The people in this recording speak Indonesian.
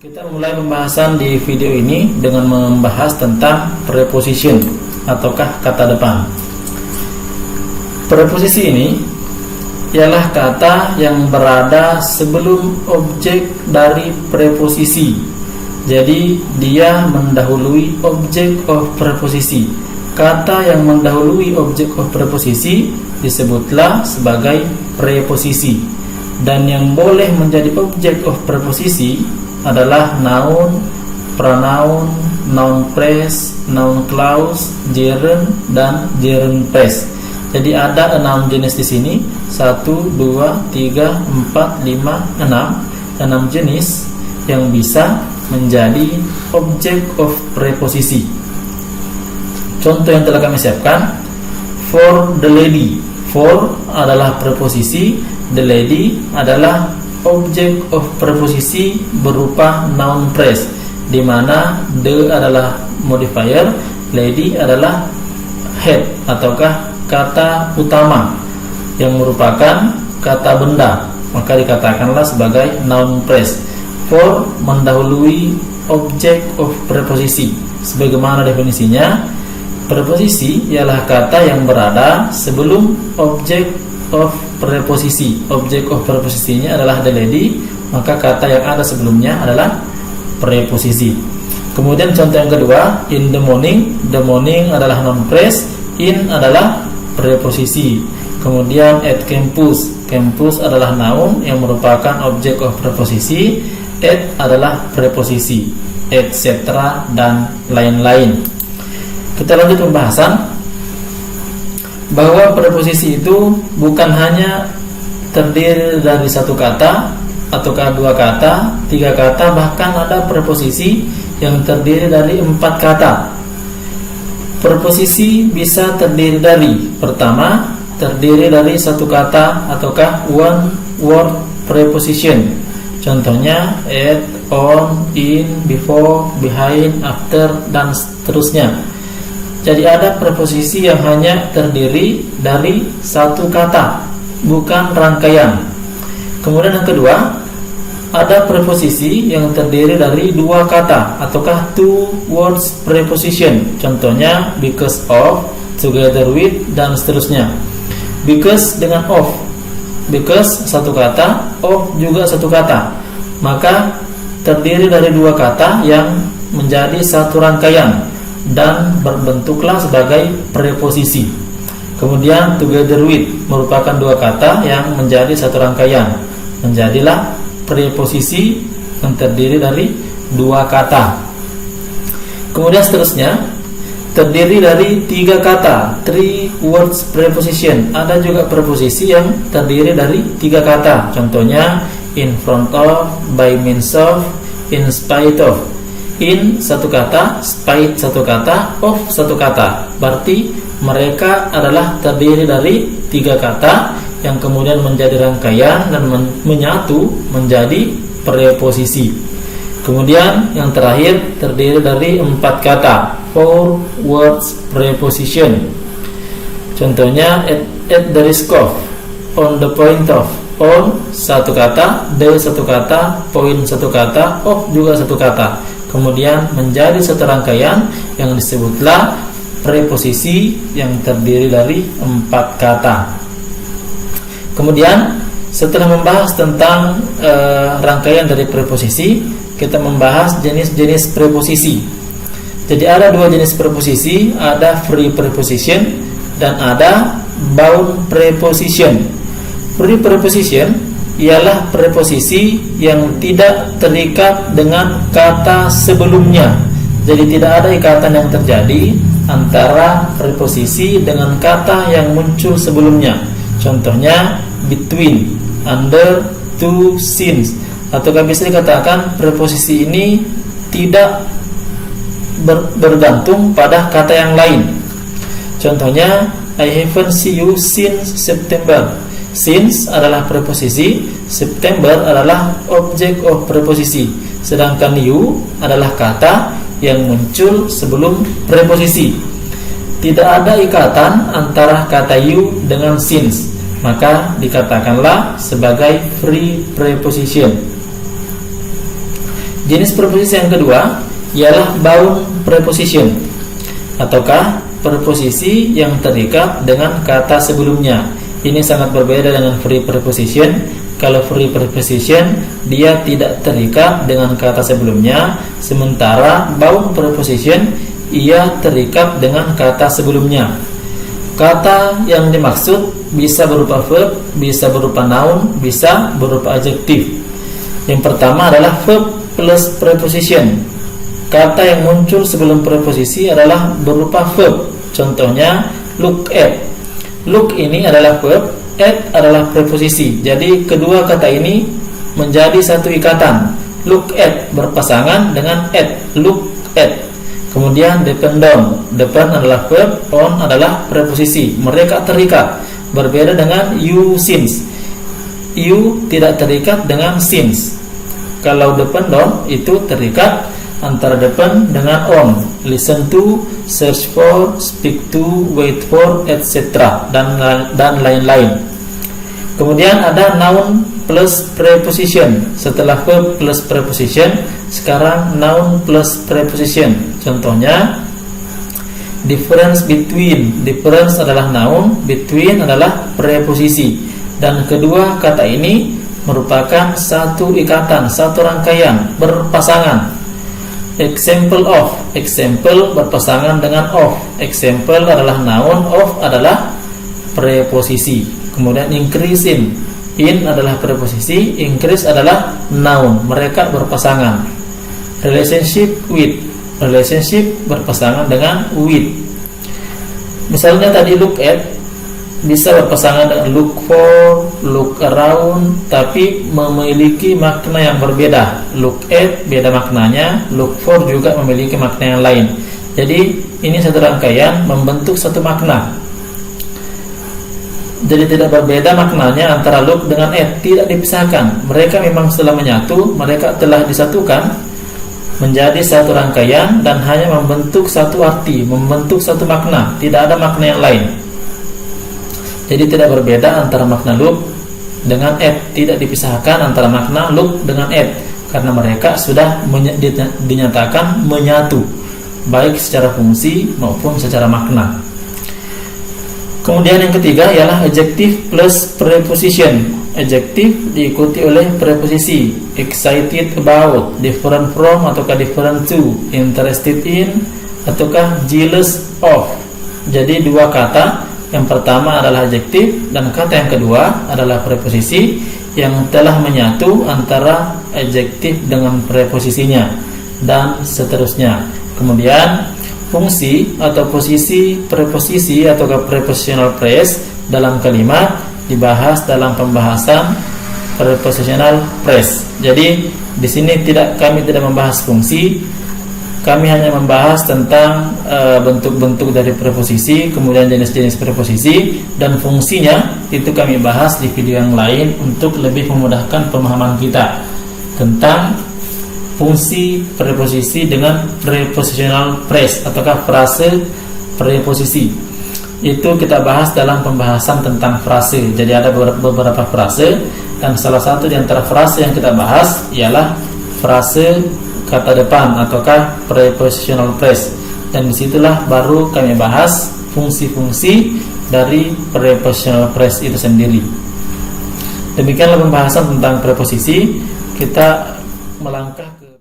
Kita mulai pembahasan di video ini dengan membahas tentang preposition ataukah kata depan. Preposisi ini ialah kata yang berada sebelum objek dari preposisi. Jadi dia mendahului objek of preposisi. Kata yang mendahului objek of preposisi disebutlah sebagai preposisi. Dan yang boleh menjadi objek of preposisi adalah noun, pronoun, noun phrase, noun clause, gerund, dan gerund phrase. Jadi ada 6 jenis di sini. 1, 2, 3, 4, 5, 6. 6 jenis yang bisa menjadi objek of preposisi. Contoh yang telah kami siapkan: for the lady. For adalah preposisi, the lady adalah objek of preposisi berupa noun phrase, di mana the adalah modifier, lady adalah head ataukah kata utama yang merupakan kata benda, maka dikatakanlah sebagai noun phrase. For mendahului objek of preposisi. Sebagaimana definisinya, preposisi ialah kata yang berada sebelum objek of preposisi. Objek of preposisinya adalah the lady, maka kata yang ada sebelumnya adalah preposisi. Kemudian contoh yang kedua, in the morning. The morning adalah noun phrase, in adalah preposisi. Kemudian at campus. Campus adalah noun yang merupakan objek of preposisi, at adalah preposisi, etc. dan lain-lain. Kita lanjut pembahasan bahwa preposisi itu bukan hanya terdiri dari satu kata ataukah 2 kata, 3 kata, bahkan ada preposisi yang terdiri dari 4 kata. Preposisi bisa terdiri dari, pertama, terdiri dari satu kata ataukah one word preposition. Contohnya at, on, in, before, behind, after, dan seterusnya. Jadi ada preposisi yang hanya terdiri dari satu kata, bukan rangkaian. Kemudian yang kedua, ada preposisi yang terdiri dari 2 kata ataukah 2 words preposition. Contohnya because of, together with, dan seterusnya. Because dengan of. Because satu kata, of juga satu kata. Maka terdiri dari 2 kata yang menjadi satu rangkaian dan berbentuklah sebagai preposisi. Kemudian together with merupakan 2 kata yang menjadi satu rangkaian, menjadilah preposisi yang terdiri dari 2 kata. Kemudian seterusnya terdiri dari 3 kata, 3 words preposition. Ada juga preposisi yang terdiri dari 3 kata. Contohnya in front of, by means of, in spite of. In satu kata, spite satu kata, of satu kata. Berarti mereka adalah terdiri dari 3 kata yang kemudian menjadi rangkaian dan menyatu menjadi preposisi. Kemudian yang terakhir terdiri dari 4 kata, 4 words preposition. Contohnya at the risk of, on the point of. On satu kata, the satu kata, point satu kata, of juga satu kata. Kemudian menjadi satu rangkaian yang disebutlah preposisi yang terdiri dari 4 kata. Kemudian setelah membahas tentang rangkaian dari preposisi, kita membahas jenis-jenis preposisi. Jadi ada 2 jenis preposisi, ada free preposition dan ada bound preposition. Free preposition ialah preposisi yang tidak terikat dengan kata sebelumnya. Jadi tidak ada ikatan yang terjadi antara preposisi dengan kata yang muncul sebelumnya. Contohnya between, under, to, since. Ataukah bisa dikatakan preposisi ini tidak bergantung pada kata yang lain. Contohnya I haven't seen you since September. Since adalah preposisi, September adalah objek of preposisi, sedangkan you adalah kata yang muncul sebelum preposisi. Tidak ada ikatan antara kata you dengan since, maka dikatakanlah sebagai free preposition. Jenis preposisi yang kedua ialah bound preposition, ataukah preposisi yang terikat dengan kata sebelumnya. Ini sangat berbeda dengan free preposition. Kalau free preposition dia tidak terikat dengan kata sebelumnya, sementara bound preposition ia terikat dengan kata sebelumnya. Kata yang dimaksud bisa berupa verb, bisa berupa noun, bisa berupa adjektif. Yang pertama adalah verb plus preposition. Kata yang muncul sebelum preposisi adalah berupa verb. Contohnya look at. Look ini adalah verb, at adalah preposisi. Jadi kedua kata ini menjadi satu ikatan. Look at berpasangan dengan at, look at. Kemudian depend on. Depend adalah verb, on adalah preposisi. Mereka terikat. Berbeda dengan you since. You tidak terikat dengan since. Kalau depend on itu terikat antara depend dengan on. Listen to, search for, speak to, wait for, etc. dan lain-lain. Kemudian ada noun plus preposition. Setelah verb plus preposition, sekarang noun plus preposition. Contohnya difference between. Difference adalah noun, between adalah preposisi. Dan kedua kata ini merupakan satu ikatan, satu rangkaian, berpasangan. Example of. Example berpasangan dengan of. Example adalah noun, of adalah preposisi. Kemudian increase in. In adalah preposisi, increase adalah noun. Mereka berpasangan. Relationship with. Relationship berpasangan dengan with. Misalnya tadi look at bisa berpasangan dengan look for, look around, tapi memiliki makna yang berbeda. Look at beda maknanya, look for juga memiliki makna yang lain. Jadi ini satu rangkaian membentuk satu makna. Jadi tidak berbeda maknanya antara look dengan at, tidak dipisahkan. Mereka memang setelah menyatu, mereka telah disatukan menjadi satu rangkaian dan hanya membentuk satu arti, membentuk satu makna, tidak ada makna yang lain. Jadi tidak berbeda antara makna look dengan at, tidak dipisahkan antara makna look dengan at, karena mereka sudah dinyatakan menyatu, baik secara fungsi maupun secara makna. Kemudian yang ketiga ialah adjective plus preposition. Adjective diikuti oleh preposisi. Excited about, different from ataukah different to, interested in ataukah jealous of. Jadi dua kata. Yang pertama adalah adjektif dan kata yang kedua adalah preposisi yang telah menyatu antara adjektif dengan preposisinya dan seterusnya. Kemudian fungsi atau posisi preposisi atau prepositional phrase dalam kalimat dibahas dalam pembahasan prepositional phrase. Jadi di sini kami tidak membahas fungsi. Kami hanya membahas tentang bentuk-bentuk dari preposisi, kemudian jenis-jenis preposisi, dan fungsinya itu kami bahas di video yang lain untuk lebih memudahkan pemahaman kita tentang fungsi preposisi dengan prepositional phrase ataukah frase preposisi. Itu kita bahas dalam pembahasan tentang frase. Jadi ada beberapa frase, dan salah satu di antara frase yang kita bahas ialah frase kata depan ataukah prepositional phrase, dan disitulah baru kami bahas fungsi-fungsi dari prepositional phrase itu sendiri. Demikianlah pembahasan tentang preposisi. Kita melangkah ke